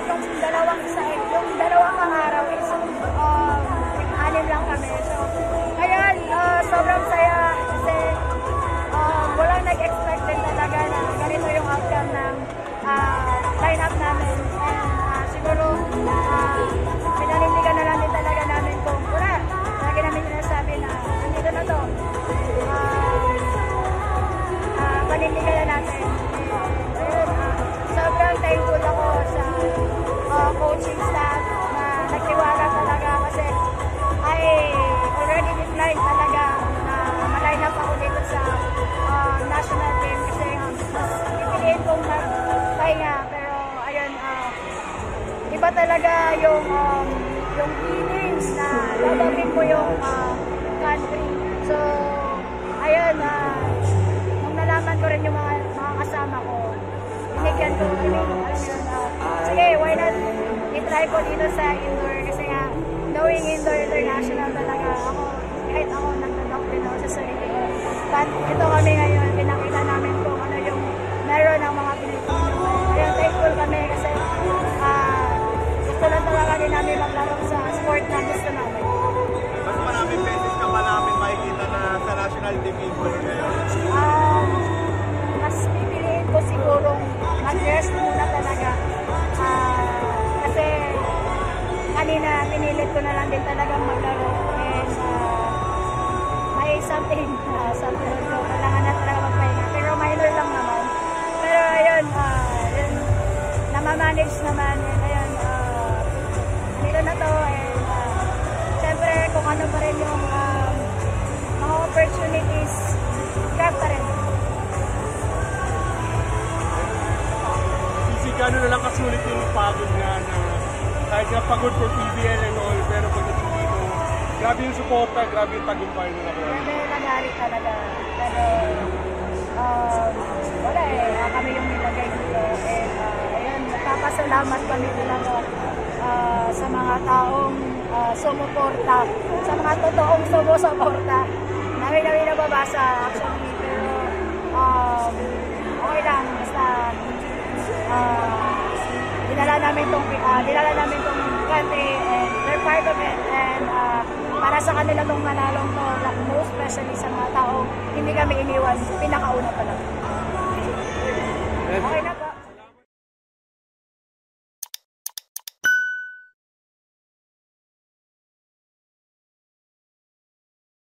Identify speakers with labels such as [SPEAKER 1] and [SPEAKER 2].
[SPEAKER 1] yung dalawang araw is anim lang kami. So, ayan, sobrang saya kasi walang nag-expect din talaga na ganito yung outcome ng line-up namin. And siguro, pinanindigan na lang din talaga namin kung wala. Lagi namin sinasabi na nandito na to. Panindigan na natin. Sobrang thankful ako sa coaching staff na nagtiwala talaga kasi I already declined talaga na ma-line up ako dito sa national team kasi mas pipiliin kong magpahinga. Pero ayun, iba talaga yung feelings na lalabing mo yung country. So ayun, nung nalaman ko rin yung mga kasama ko, binigyan ko, sige, why not i-try ko dito sa indoor kasi nga, knowing indoor international talaga ako, kahit ako nagtatak din ako sa sarili ko. But ito kami ngayon, pinakita namin kung ano yung meron ng mga Pilipino. Kaya thankful kami kasi gusto lang talaga din namin maglaro sa sport na gusto namin.
[SPEAKER 2] Mas maraming beses ka ba namin makikita na sa national team indoor ngayon?
[SPEAKER 1] Mas pipiliin ko siguro mag-rest muna talaga. Kasi kanina pinilit ko na lang din talagang maglaro. And may something so kailangan na talaga magpahinga. Pero minor lang naman. Pero ayun, namamanage naman. And ayun, dito na to. And syempre kung ano pa rin yung mga opportunities, grab pa rin.
[SPEAKER 2] Gano'n na lang kasulit yung pagod nga na kahit nga pagod for PBL and all, pero pagdating dito, grabe yung suporta, grabe yung tagumpay na nakuha.
[SPEAKER 1] Grabe nangyari talaga. Pero wala kami yung nilagay dito. And ayun, nagpapasalamat kami talaga sa mga taong sumuporta, sa mga totoong sumusuporta. Namin nababasa actually, pero okay lang, basta dinala namin tong country and they're part of it, and para sa kanila tong manalong to, most especially sa mga taong hindi kami iniwan, pinakauna pa lang.